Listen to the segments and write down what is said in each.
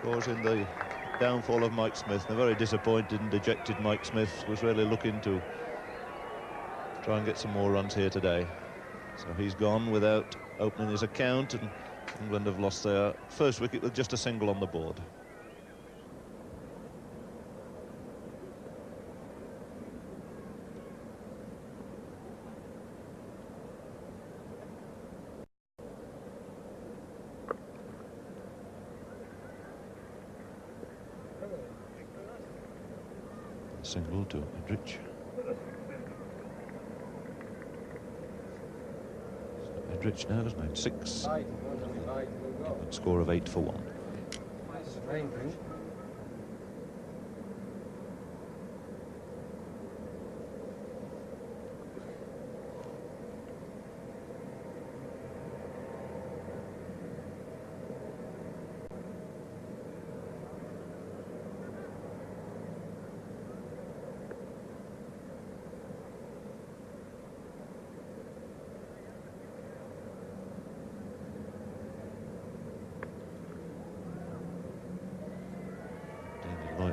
Causing the downfall of Mike Smith. A very disappointed and dejected Mike Smith was really looking to try and get some more runs here today. So he's gone without opening his account, and England have lost their first wicket with just a single on the board. Single to Edrich. Edrich now has made 6. A score of 8 for 1.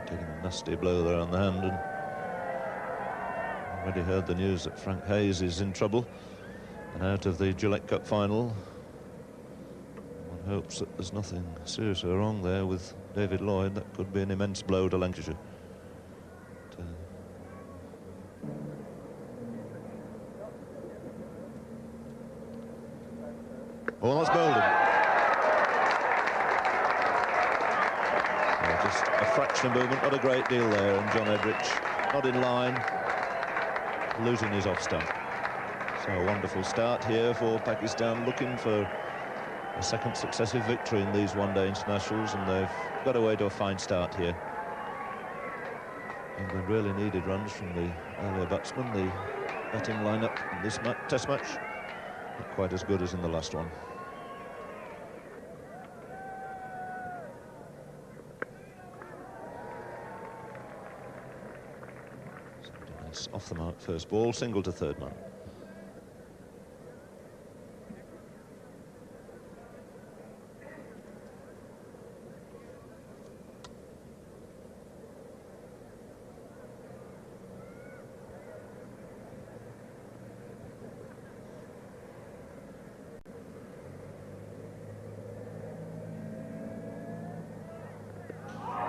Taking a nasty blow there on the hand, and already heard the news that Frank Hayes is in trouble and out of the Gillette Cup final. One hopes that there's nothing seriously wrong there with David Lloyd. That could be an immense blow to Lancashire. Oh, that's Bolden. Just a fraction of movement, not a great deal there, and John Edrich not in line, losing his off stump. So a wonderful start here for Pakistan, looking for a second successive victory in these one-day internationals, and they've got away to a fine start here. England really needed runs from the earlier batsmen. The batting lineup in this test match not quite as good as in the last one. Off the mark first ball, single to third man.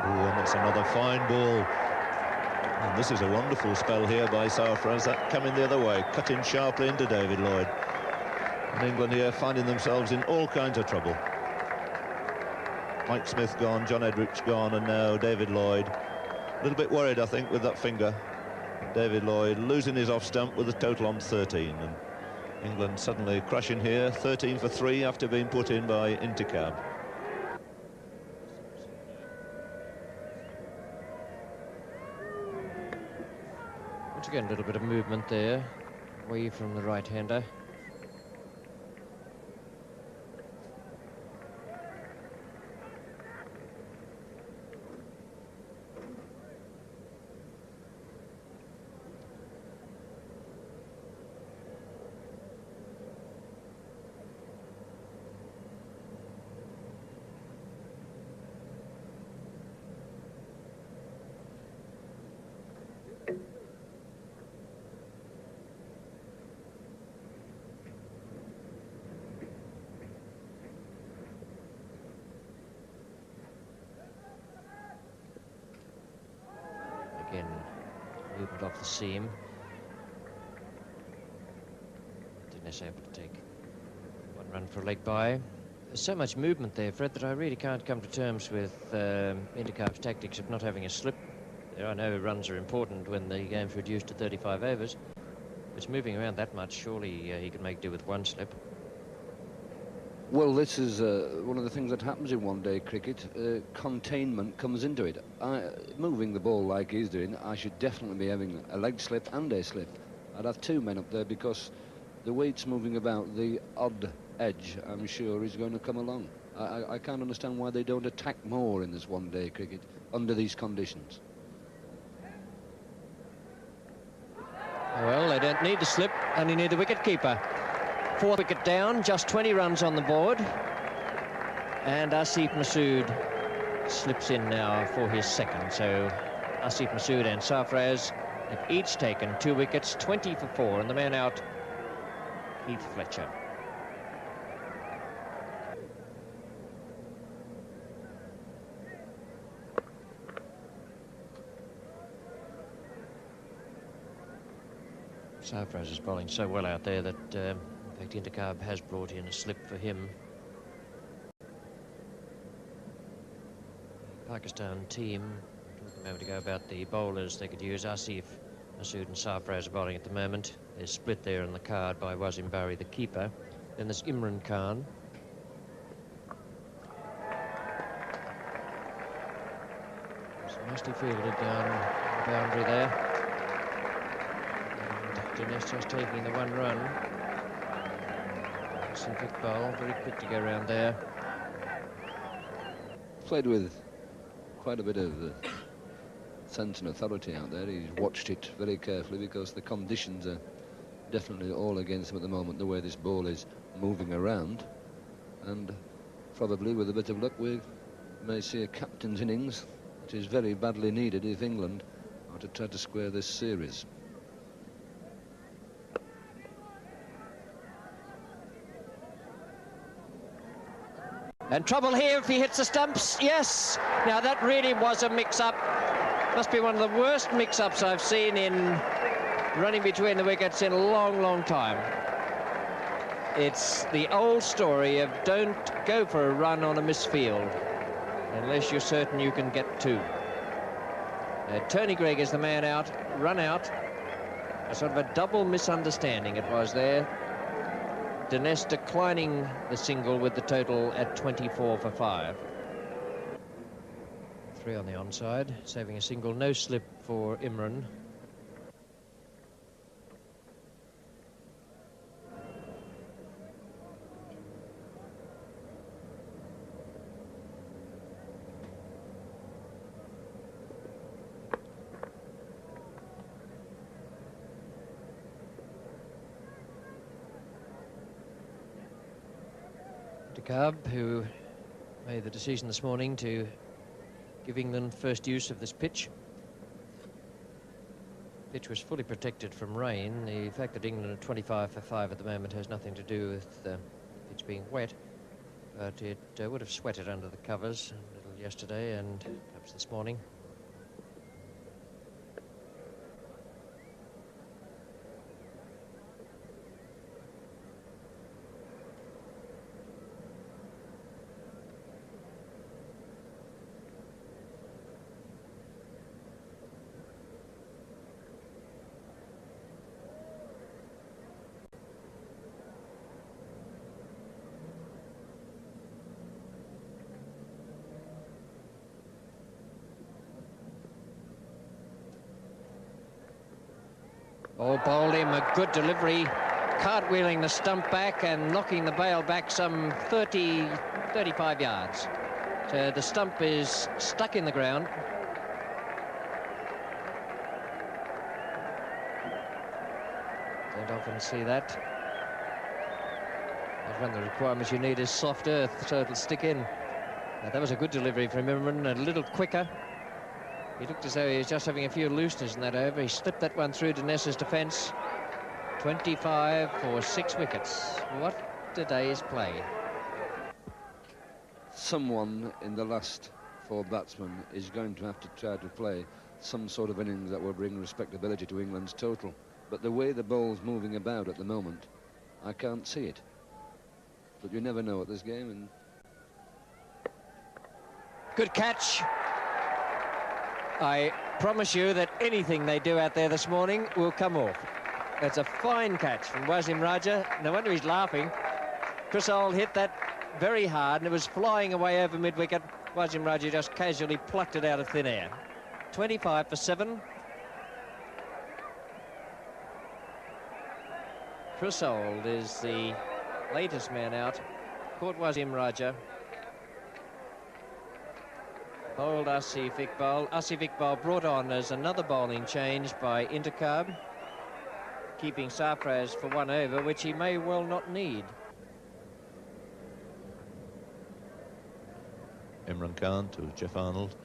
And that's another fine ball. And this is a wonderful spell here by Sarfraz, that coming the other way, cutting sharply into David Lloyd. And England here finding themselves in all kinds of trouble. Mike Smith gone, John Edrich gone, and now David Lloyd. A little bit worried, I think, with that finger. David Lloyd losing his off stump with a total on 13. And England suddenly crashing here, 13 for 3 after being put in by Intikab. Again, a little bit of movement there, away from the right-hander. Again, movement off the seam. Dinesh able to take one run for a leg by. There's so much movement there, Fred, that I really can't come to terms with Intikab's tactics of not having a slip. I know runs are important when the game's reduced to 35 overs. If it's moving around that much, surely he can make do with one slip. Well, this is one of the things that happens in one-day cricket. Containment comes into it. Moving the ball like he's doing, I should definitely be having a leg slip and a slip. I'd have 2 men up there because the way it's moving about, the odd edge, I'm sure, is going to come along. I can't understand why they don't attack more in this one-day cricket under these conditions. Well, they don't need the slip, only need the wicket-keeper. 4 wicket down, just 20 runs on the board. And Asif Masood slips in now for his second. So Asif Masood and Sarfraz have each taken 2 wickets, 20 for 4, and the man out, Heath Fletcher. Sarfraz is bowling so well out there that, in fact, Intercarb has brought in a slip for him. Pakistan team, talking a moment ago about the bowlers they could use. Asif Masood and Sarfraz are bowling at the moment. They're split there in the card by Wasim Bari, the keeper. Then there's Imran Khan. It's nicely fielded down the boundary there. Dinesh just taking the 1 run. Asif Iqbal, very quick to go around there. Played with quite a bit of sense and authority out there. He's watched it very carefully because the conditions are definitely all against him at the moment, the way this ball is moving around. And probably with a bit of luck we may see a captain's innings, which is very badly needed if England are to try to square this series. And trouble here if he hits the stumps. Yes. Now that really was a mix-up. Must be one of the worst mix-ups I've seen in running between the wickets in a long, long time. It's the old story of don't go for a run on a misfield unless you're certain you can get 2. Tony Greig is the man out, run out. A sort of a double misunderstanding it was there. Dinesh declining the single with the total at 24 for 5. 3 on the onside, saving a single, no slip for Imran. Intercarb, who made the decision this morning to give England first use of this pitch. Pitch was fully protected from rain. The fact that England are 25 for 5 at the moment has nothing to do with the pitch being wet, but it would have sweated under the covers a little yesterday and perhaps this morning. Oh, bowled him a good delivery, cartwheeling the stump back and knocking the bail back some 35 yards. So the stump is stuck in the ground. Don't often see that. That's one of the requirements you need is soft earth, so it'll stick in. That was a good delivery from Imran, a little quicker. He looked as though he was just having a few looseners in that over. He slipped that one through Dinesh's defence. 25 for 6 wickets. What a day's play. Someone in the last 4 batsmen is going to have to try to play some sort of innings that will bring respectability to England's total. But the way the ball's moving about at the moment, I can't see it. But you never know at this game. And good catch. I promise you that anything they do out there this morning will come off. That's a fine catch from Wasim Raja. No wonder he's laughing. Chris Old hit that very hard and it was flying away over mid-wicket. Wasim Raja just casually plucked it out of thin air. 25 for 7. Chris Old is the latest man out. Caught Wasim Raja. Bowled Asif Iqbal. Asif Iqbal brought on as another bowling change by Intercarb, keeping Sarfraz for 1 over, which he may well not need. Imran Khan to Jeff Arnold.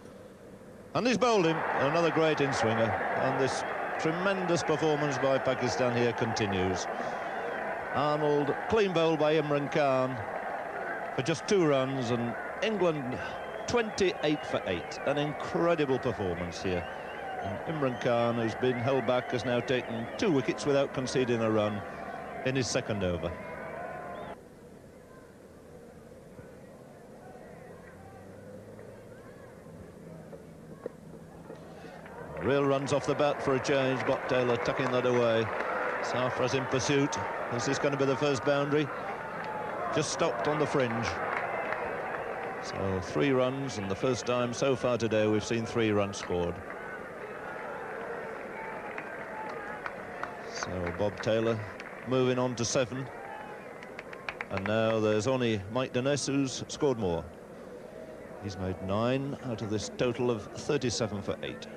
And he's bowled him. Another great in-swinger. And this tremendous performance by Pakistan here continues. Arnold, clean bowl by Imran Khan for just 2 runs, and England 28 for 8. An incredible performance here. And Imran Khan, who's been held back, has now taken 2 wickets without conceding a run in his second over. Real runs off the bat for a change. Bob Taylor tucking that away. Sarfraz in pursuit. Is this going to be the first boundary? Just stopped on the fringe. So 3 runs, and the first time so far today we've seen 3 runs scored. So Bob Taylor moving on to 7. And now there's only Mike Denness who's scored more. He's made 9 out of this total of 37 for 8.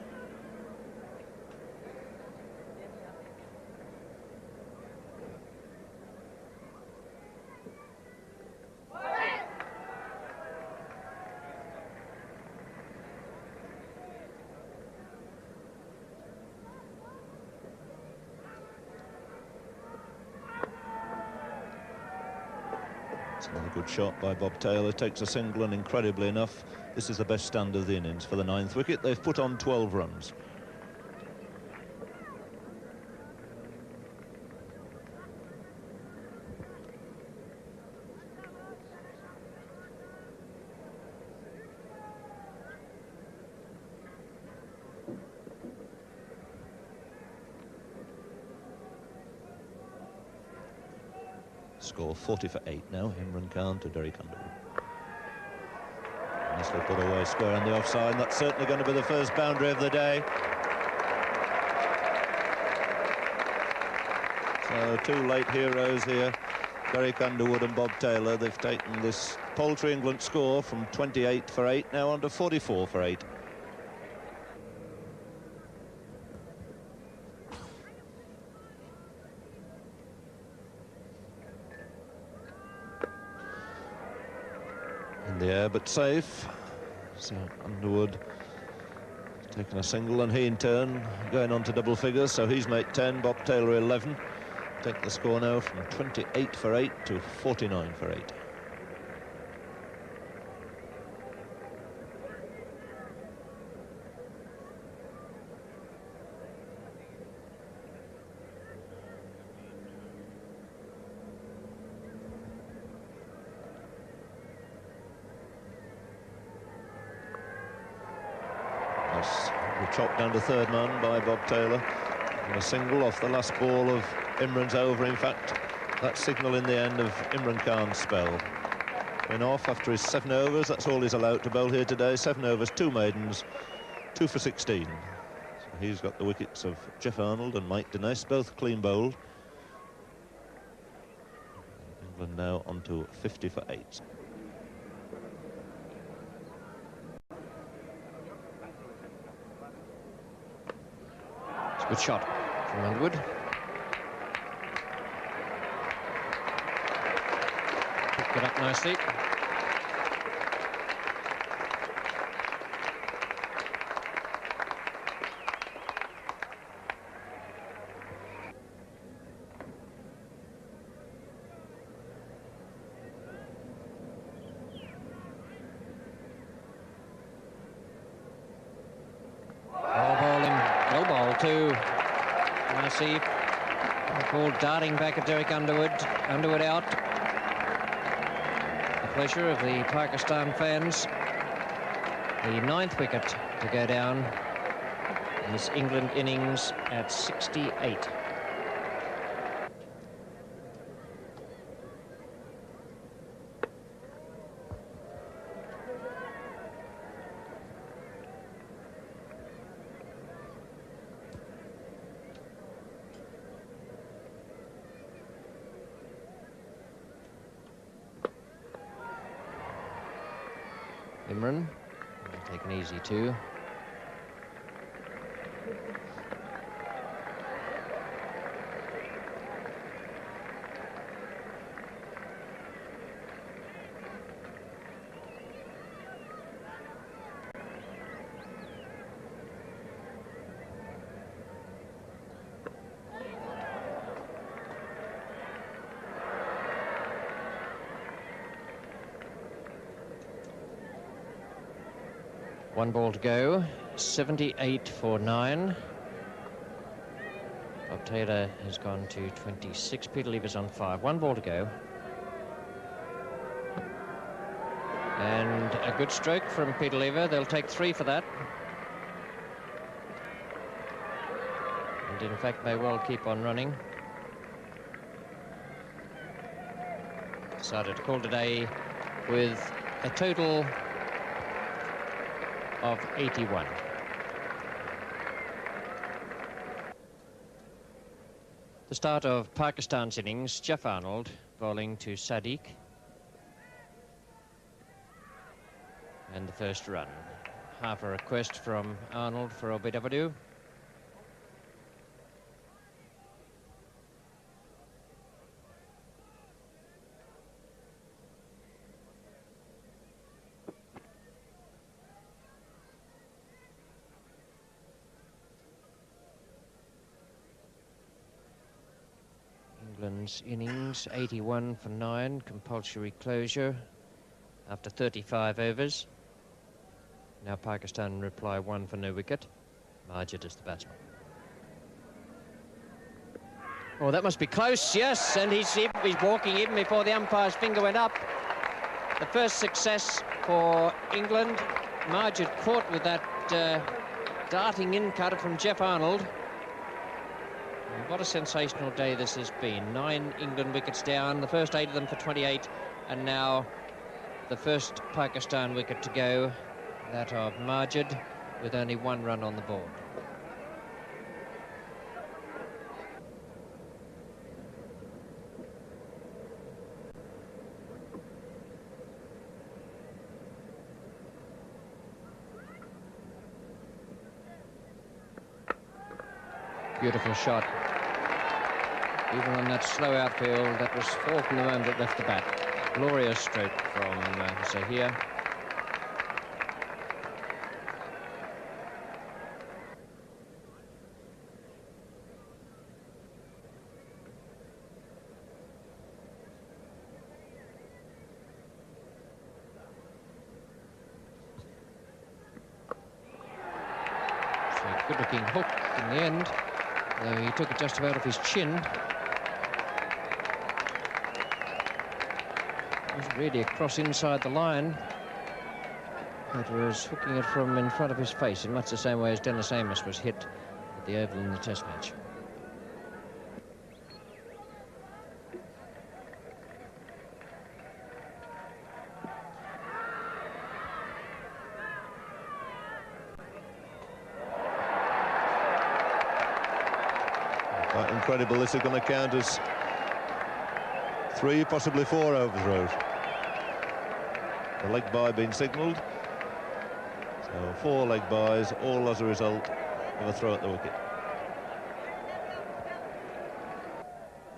Another good shot by Bob Taylor, takes a single, and incredibly enough, this is the best stand of the innings for the 9th wicket. They've put on 12 runs. Score 40 for 8 now. Imran Khan to Derek Underwood. Nicely put away square on the offside. That's certainly going to be the first boundary of the day. So 2 late heroes here, Derek Underwood and Bob Taylor. They've taken this paltry England score from 28 for 8 now on to 44 for 8. In the air, but safe. So Underwood taking a single, and he in turn going on to double figures. So he's made 10, Bob Taylor 11. Take the score now from 28 for 8 to 49 for 8. Chopped down to 3rd man by Bob Taylor, and a single off the last ball of Imran's over. In fact, that signal in the end of Imran Khan's spell. Went off after his 7 overs. That's all he's allowed to bowl here today. 7 overs, 2 maidens, 2 for 16. So he's got the wickets of Jeff Arnold and Mike Denness, both clean bowled. England now on to 50 for 8. Good shot from Underwood. Picked it up nicely. To Naseeb, ball darting back at Derek Underwood. Underwood out. The pleasure of the Pakistan fans. The 9th wicket to go down in this England innings at 68. Imran, taken easy too. One ball to go, 78 for 9. Bob Taylor has gone to 26. Peter Lever's on 5. One ball to go. And a good stroke from Peter Lever. They'll take 3 for that. And in fact, may well keep on running. Decided to call today with a total of 81. The start of Pakistan's innings, Jeff Arnold bowling to Sadiq. And the first run. Half a request from Arnold for OBW. England's innings, 81 for 9, compulsory closure after 35 overs. Now Pakistan reply 1 for no wicket. Majid is the batsman. Oh, that must be close, yes, and he's walking even before the umpire's finger went up. The first success for England. Majid caught with that darting in cutter from Jeff Arnold. And what a sensational day this has been. 9 England wickets down, the first 8 of them for 28, and now the first Pakistan wicket to go, that of Majid, with only 1 run on the board. Beautiful shot. Even on that slow outfield, that was 4 from the moment it left the bat. Glorious stroke from Zahir. So good-looking hook in the end, though he took it just about off his chin. It was really across inside the line. It was hooking it from in front of his face in much the same way as Dennis Amos was hit at the Oval in the Test match. Quite incredible. This is going to count as 3, possibly 4 overthrows. The leg bye being signalled. So 4 leg byes, all as a result of a throw at the wicket.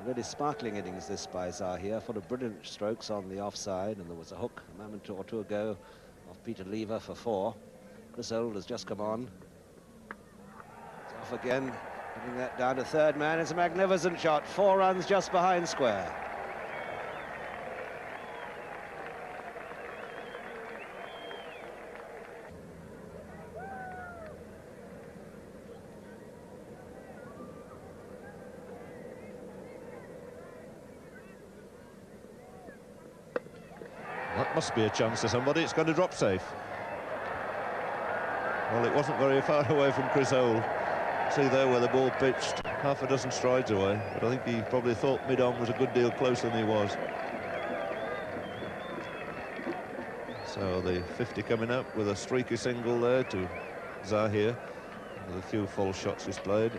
Really sparkling innings this by Zahir, full of brilliant strokes on the offside, and there was a hook a moment or two ago of Peter Lever for 4. Chris Old has just come on. It's off again, putting that down to third man. It's a magnificent shot, 4 runs just behind square. That must be a chance to somebody. It's going to drop safe. Well, it wasn't very far away from Chris Old. See there where the ball pitched, half a dozen strides away. But I think he probably thought mid-on was a good deal closer than he was. So the 50 coming up with a streaky single there to Zahir, with a few false shots displayed.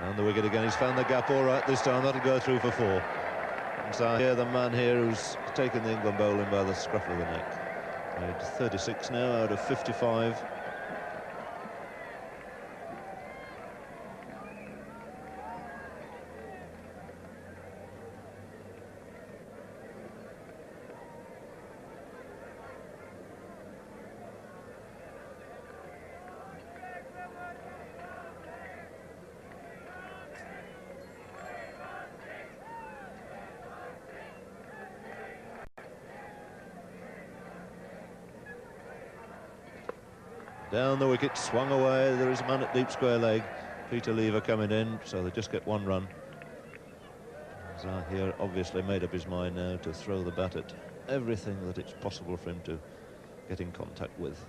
And the wicket again. He's found the gap all right this time. That'll go through for 4. And Zahir, the man here who's taken the England bowling by the scruff of the neck. Made 36 now out of 55. Down the wicket, swung away. There is a man at deep square leg. Peter Lever coming in, so they just get one run. Zahir obviously made up his mind now to throw the bat at everything that it's possible for him to get in contact with.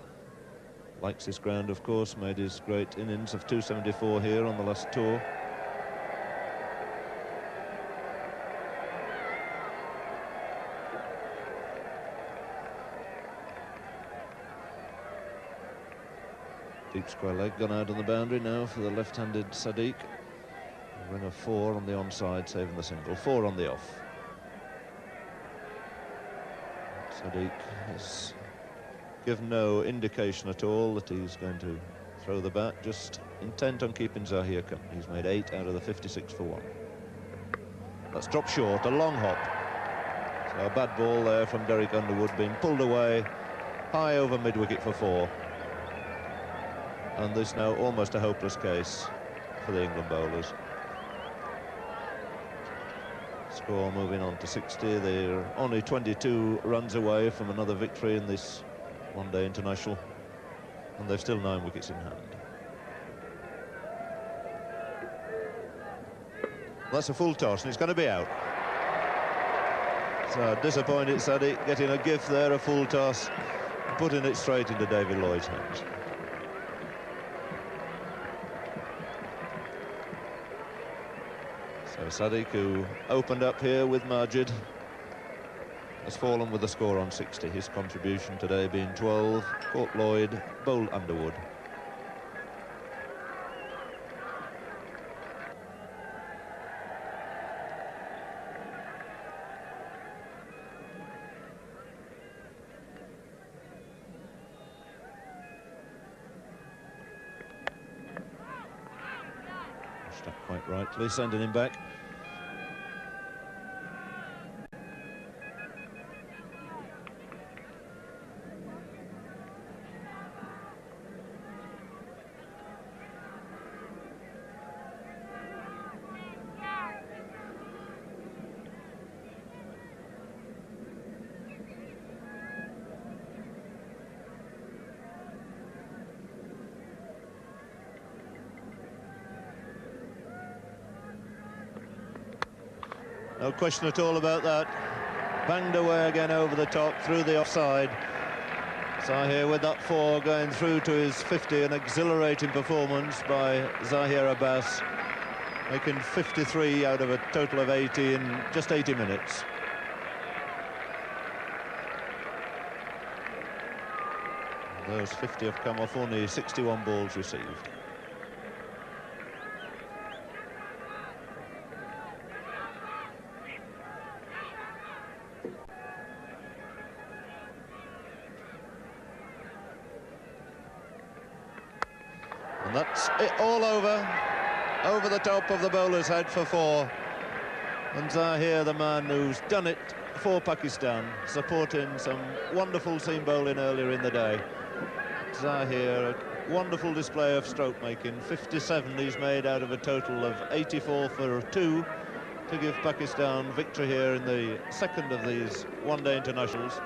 Likes this ground, of course, made his great innings of 274 here on the last tour. Deep square leg gone out on the boundary now for the left-handed Sadiq. A run of 4 on the onside, saving the single. 4 on the off. Sadiq has given no indication at all that he's going to throw the bat, just intent on keeping Zahir company. He's made 8 out of the 56 for 1. That's dropped short, a long hop. So a bad ball there from Derek Underwood, being pulled away high over mid-wicket for 4. And this now almost a hopeless case for the England bowlers. Score moving on to 60. They're only 22 runs away from another victory in this one-day international, and they've still 9 wickets in hand. That's a full toss, and it's going to be out. So disappointed Sadiq getting a gift there, a full toss, putting it straight into David Lloyd's hands. So Sadiq, who opened up here with Majid, has fallen with the score on 60. His contribution today being 12, caught Lloyd, bowled Underwood. Stuck quite rightly, sending him back. No question at all about that. Banged away again over the top, through the offside. Zahir with that 4 going through to his 50, an exhilarating performance by Zahir Abbas, making 53 out of a total of 80 in just 80 minutes. Those 50 have come off only 61 balls received. And that's it, all over the top of the bowler's head for 4. And Zahir, the man who's done it for Pakistan, supporting some wonderful seam bowling earlier in the day. Zahir, a wonderful display of stroke making. 57 he's made out of a total of 84 for 2 to give Pakistan victory here in the second of these one-day internationals.